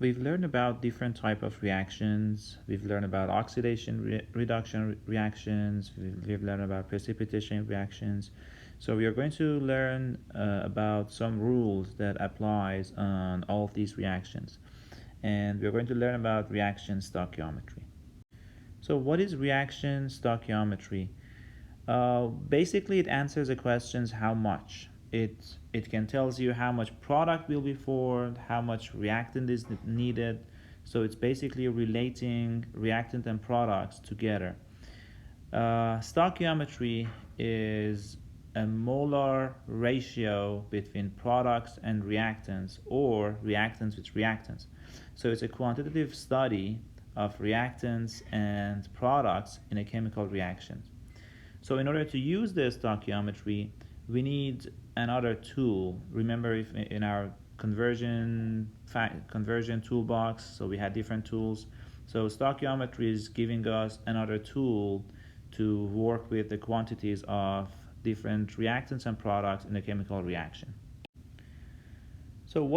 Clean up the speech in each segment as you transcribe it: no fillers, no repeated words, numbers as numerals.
we've learned about different type of reactions. We've learned about oxidation reduction reactions. We've learned about precipitation reactions. So we are going to learn about some rules that applies on all of these reactions. And we're going to learn about reaction stoichiometry. So what is reaction stoichiometry? Basically, it answers the questions how much. It can tells you how much product will be formed, how much reactant is needed. So it's basically relating reactant and products together. Stoichiometry is a molar ratio between products and reactants, or reactants with reactants. So it's a quantitative study of reactants and products in a chemical reaction. So in order to use this stoichiometry, we need another tool. Remember, if in our conversion toolbox, so we had different tools. So stoichiometry is giving us another tool to work with the quantities of different reactants and products in a chemical reaction. So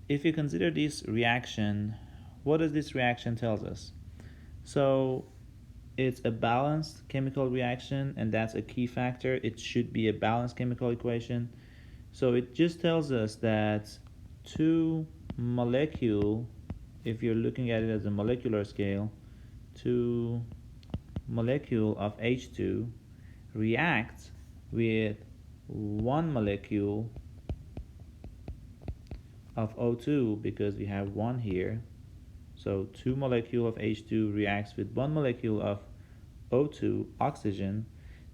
if you consider this reaction, what does this reaction tells us? So it's a balanced chemical reaction, and that's a key factor. It should be a balanced chemical equation. So it just tells us that two molecule, if you're looking at it as a molecular scale, two molecule of H2 react with one molecule of O2, because we have one here. So two molecule of H2 reacts with one molecule of O2, oxygen,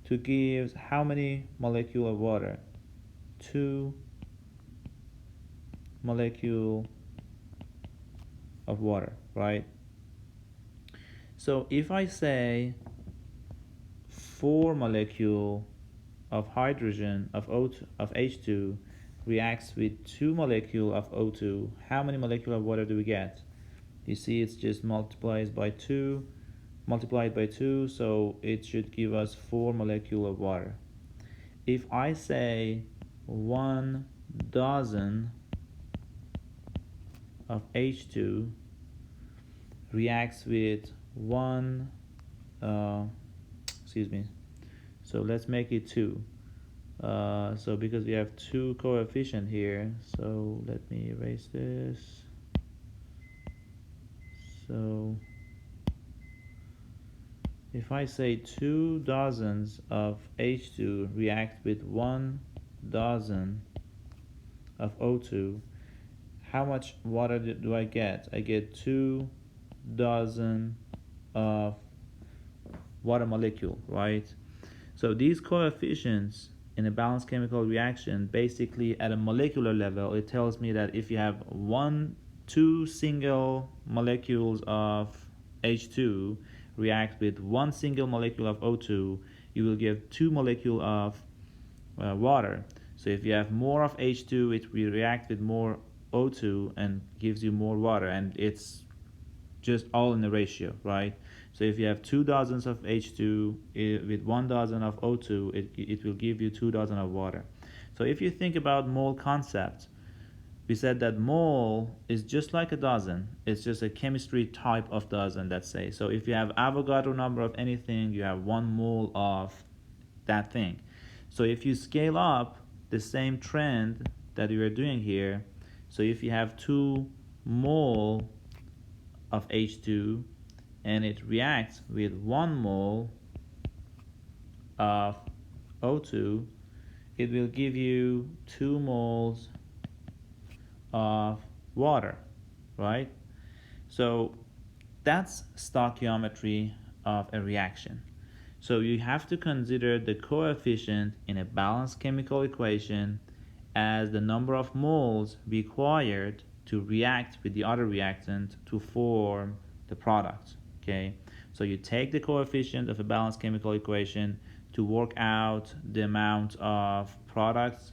to give how many molecule of water? 2 molecule of water, right? So if I say 4 molecule of hydrogen of H2 reacts with 2 molecule of O2, how many molecule of water do we get? You see, it's just multiplied by 2, so it should give us 4 molecule of water. If I say 1 dozen of H2 reacts with so let's make it 2. So because we have 2 coefficient here, so let me erase this. So if I say 2 dozens of H2 react with 1 dozen of O2, how much water do I get? I get 2 dozen of water molecule, right? So these coefficients in a balanced chemical reaction, basically at a molecular level, it tells me that if you have 2 single molecules of H2 react with 1 single molecule of O2, you will get 2 molecule of water. So if you have more of H2, it will react with more O2 and gives you more water, and it's just all in the ratio, right? So if you have 2 dozens of H2 with 1 dozen of O2, it will give you 2 dozen of water. So if you think about mole concept, we said that mole is just like a dozen. It's just a chemistry type of dozen, let's say. So if you have Avogadro number of anything, you have 1 mole of that thing. So if you scale up the same trend that we are doing here, so if you have 2 mole of H2 and it reacts with 1 mole of O2, it will give you 2 moles of water, right? So that's stoichiometry of a reaction. So you have to consider the coefficient in a balanced chemical equation as the number of moles required to react with the other reactant to form the product, okay? So you take the coefficient of a balanced chemical equation to work out the amount of products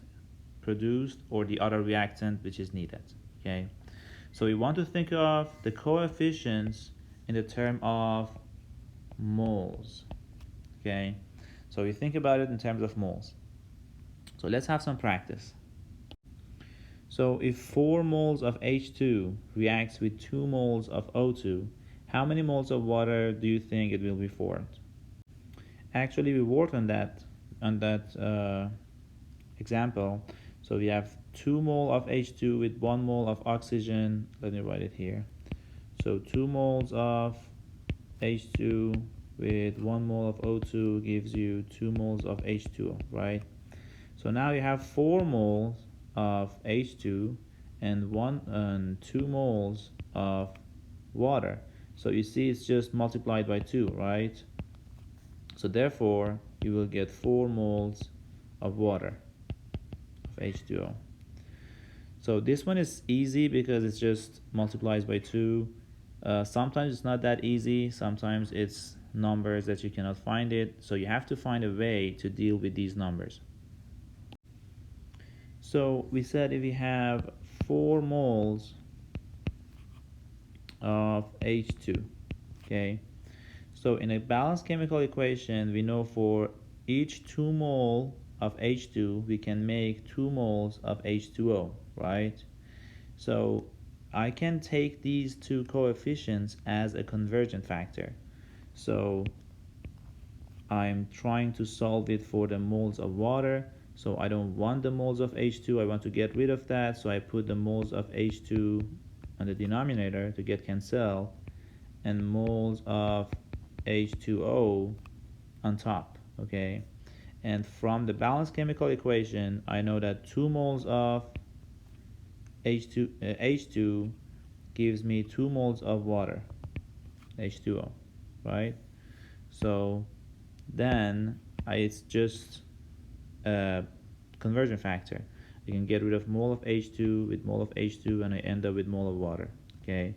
produced or the other reactant which is needed, okay? So we want to think of the coefficients in the term of moles, okay? So we think about it in terms of moles. So let's have some practice. So if 4 moles of H2 reacts with 2 moles of O2, how many moles of water do you think it will be formed? Actually, we worked on that example. So we have 2 mole of H2 with 1 mole of oxygen. Let me write it here. So 2 moles of H2 with 1 mole of O2 gives you 2 moles of H2O, right? So now you have 4 moles of H2 and 2 moles of water. So you see it's just multiplied by 2, right? So therefore you will get 4 moles of water of H2O. So this one is easy because it just multiplies by 2. Sometimes it's not that easy. Sometimes it's numbers that you cannot find it. So you have to find a way to deal with these numbers. So we said if we have 4 moles of H2, okay? So in a balanced chemical equation, we know for each 2 mole of H2, we can make 2 moles of H2O, right? So I can take these two coefficients as a conversion factor. So I'm trying to solve it for the moles of water. So I don't want the moles of H2, I want to get rid of that. So I put the moles of H2 on the denominator to get cancelled, and moles of H2O on top, okay? And from the balanced chemical equation, I know that 2 moles of H2 gives me 2 moles of water, H2O, right? So then it's just a conversion factor. You can get rid of mole of H2 with mole of H2 and I end up with mole of water, okay?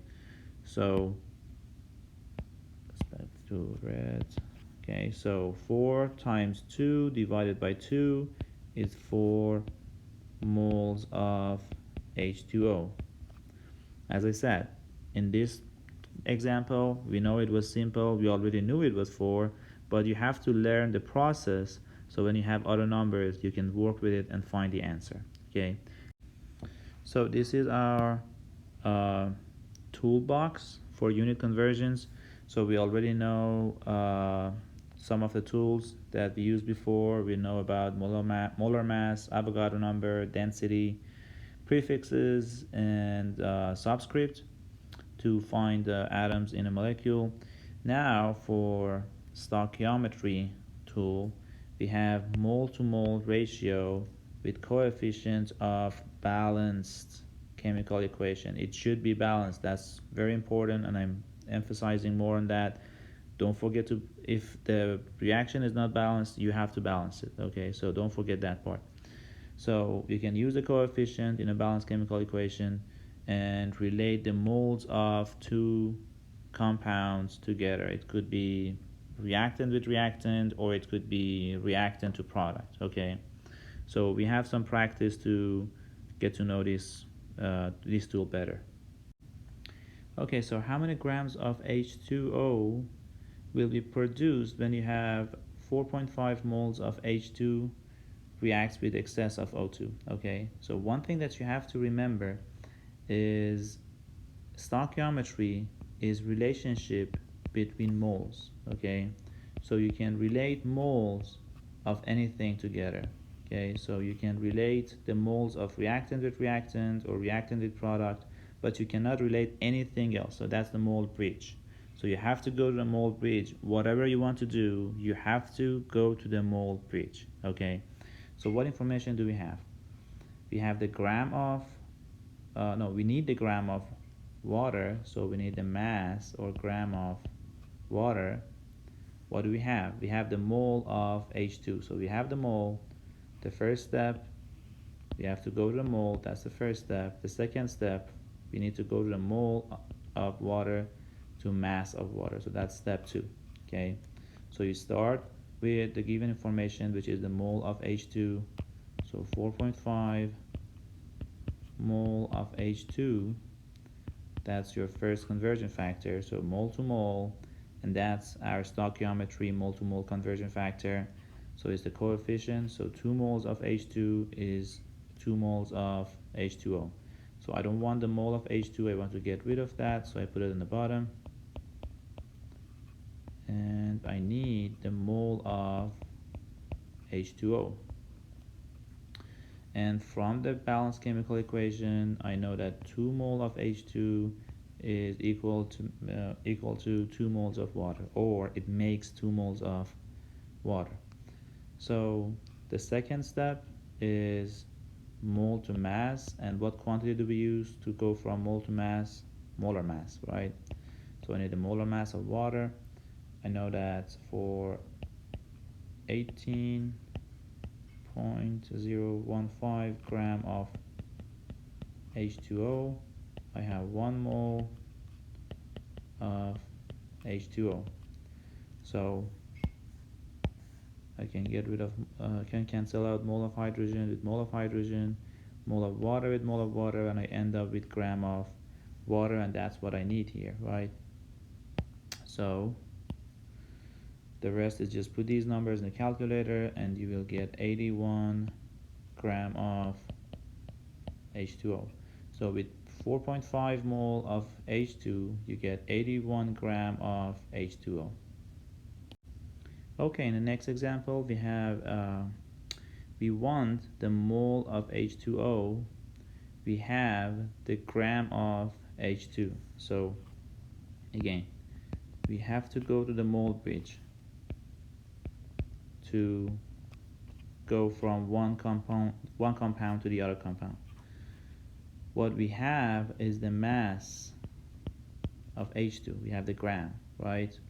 So let's back to red. Okay, so 4 times 2 divided by 2 is 4 moles of H2O. As I said, in this example, we know it was simple. We already knew it was 4, but you have to learn the process so when you have other numbers, you can work with it and find the answer. Okay, so this is our toolbox for unit conversions. So we already know some of the tools that we used before. We know about molar mass, Avogadro number, density, prefixes, and subscript to find the atoms in a molecule. Now for stoichiometry tool, we have mole to mole ratio with coefficient of balanced chemical equation. It should be balanced. That's very important, and I'm emphasizing more on that. Don't forget to, if the reaction is not balanced, you have to balance it, okay? So don't forget that part. So you can use the coefficient in a balanced chemical equation and relate the moles of two compounds together. It could be reactant with reactant, or it could be reactant to product, okay? So we have some practice to get to know this tool better. Okay, so how many grams of H2O will be produced when you have 4.5 moles of H2 reacts with excess of O2, okay? So one thing that you have to remember is stoichiometry is relationship between moles, okay? So you can relate moles of anything together, okay? So you can relate the moles of reactant with reactant or reactant with product, but you cannot relate anything else. So that's the mole bridge. So you have to go to the mole bridge. Whatever you want to do, you have to go to the mole bridge, okay? So what information do we have? We have the gram of, we need the gram of water, so we need the mass or gram of water. What do we have? We have the mole of H2. So we have the mole. The first step, we have to go to the mole. That's the first step. The second step, we need to go to the mole of water to mass of water. So that's step 2, okay? So you start with the given information, which is the mole of H2. So 4.5 mole of H2, that's your first conversion factor. So mole to mole, and that's our stoichiometry mole to mole conversion factor. So it's the coefficient. So 2 moles of H2 is 2 moles of H2O. So I don't want the mole of H2, I want to get rid of that, so I put it in the bottom. And I need the mole of H2O. And from the balanced chemical equation, I know that 2 mole of H2 is equal to 2 moles of water, or it makes 2 moles of water. So the second step is mole to mass, and what quantity do we use to go from mole to mass? Molar mass, right? So I need the molar mass of water. I know that for 18.015 gram of H2O, I have 1 mole of H2O. So I can get rid of, can cancel out mole of hydrogen with mole of hydrogen, mole of water with mole of water, and I end up with gram of water, and that's what I need here, right? So the rest is just put these numbers in the calculator and you will get 81 gram of H2O. So with 4.5 mole of H2, you get 81 gram of H2O. Okay, in the next example, we have, we want the mole of H2O, we have the gram of H2. So again, we have to go to the mole bridge to go from one compound to the other compound. What we have is the mass of H2. We have the gram, right?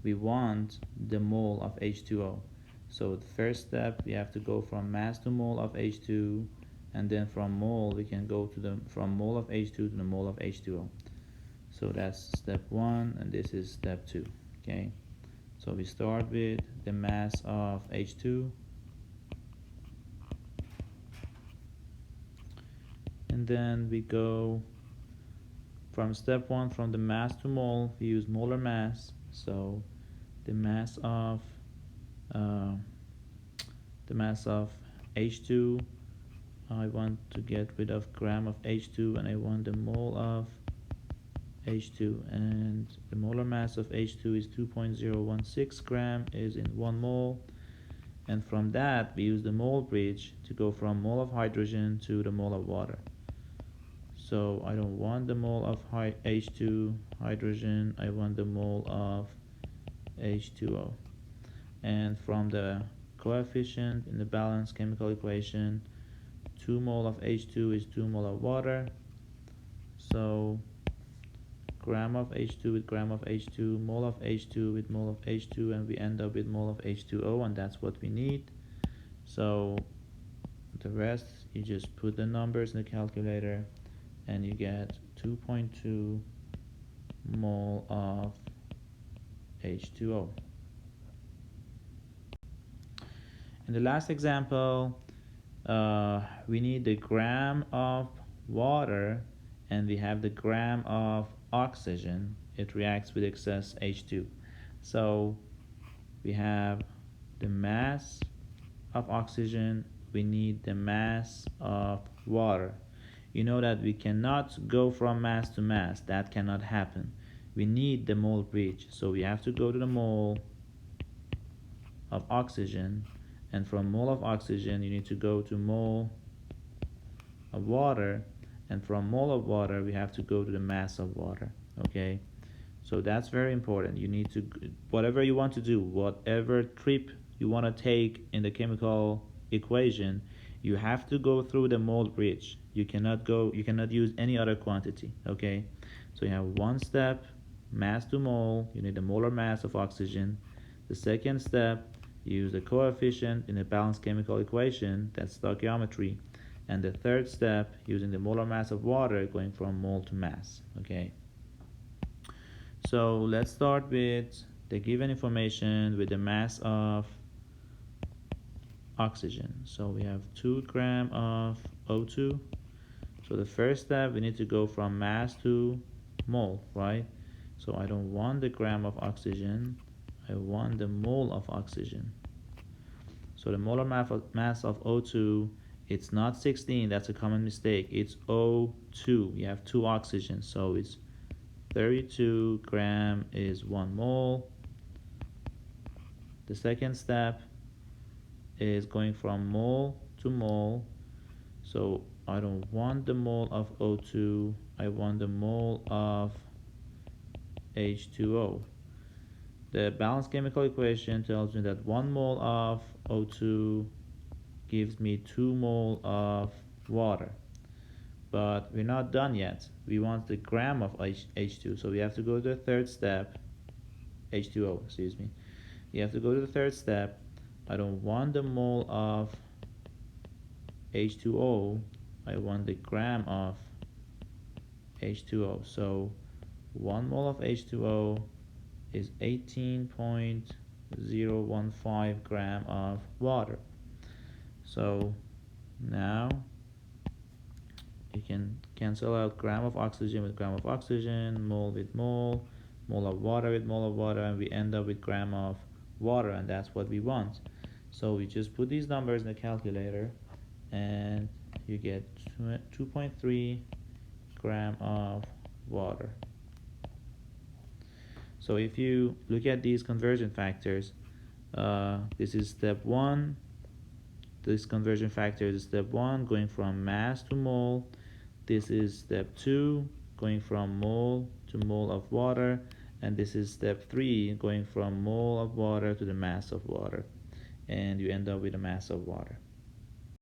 We want the mole of H2O. So the first step, we have to go from mass to mole of H2, and then from mole we can go to from mole of H2 to the mole of H2O. So that's step 1, and this is step 2. Okay, so we start with the mass of H2, and then we go from step 1, from the mass to mole, we use molar mass. So the mass of H2, I want to get rid of gram of H2, and I want the mole of H2, and the molar mass of H2 is 2.016 gram, is in 1 mole. And from that we use the mole bridge to go from mole of hydrogen to the mole of water. So I don't want the mole of H2 hydrogen, I want the mole of H2O. And from the coefficient in the balanced chemical equation, 2 mole of H2 is 2 mole of water. So gram of H2 with gram of H2, mole of H2 with mole of H2, and we end up with mole of H2O, and that's what we need. So the rest, you just put the numbers in the calculator and you get 2.2 mole of H2O. In the last example, we need the gram of water and we have the gram of oxygen. It reacts with excess H2. So we have the mass of oxygen, we need the mass of water. You know that we cannot go from mass to mass, that cannot happen. We need the mole bridge, so we have to go to the mole of oxygen, and from mole of oxygen you need to go to mole of water, and from mole of water we have to go to the mass of water. Okay, so that's very important. You need to, whatever you want to do, whatever trip you want to take in the chemical equation, you have to go through the mole bridge. You cannot use any other quantity. Okay, so you have one step, mass to mole, you need the molar mass of oxygen. The second step, you use the coefficient in the balanced chemical equation, that's stoichiometry. And the third step, using the molar mass of water, going from mole to mass. Okay, so let's start with the given information with the mass of oxygen. So we have 2 gram of O2. So the first step, we need to go from mass to mole, right? So I don't want the gram of oxygen, I want the mole of oxygen. So the molar mass of O2 It's not 16, that's a common mistake. It's O2. You have 2 oxygens, so it's 32 gram is 1 mole. The second step is going from mole to mole. So I don't want the mole of O2, I want the mole of H2O. The balanced chemical equation tells me that 1 mole of O2 gives me 2 mole of water. But we're not done yet. We want the gram of H2, so we have to go to the third step, H2O, excuse me. You have to go to the third step. I don't want the mole of H2O, I want the gram of H2O. So 1 mole of H2O is 18.015 gram of water. So now you can cancel out gram of oxygen with gram of oxygen, mole with mole, mole of water with mole of water, and we end up with gram of water, and that's what we want. So we just put these numbers in the calculator and you get 2.3 gram of water. So if you look at these conversion factors, this is step 1. This conversion factor is step 1, going from mass to mole. This is step 2, going from mole to mole of water. And this is step 3, going from mole of water to the mass of water. And you end up with a mass of water.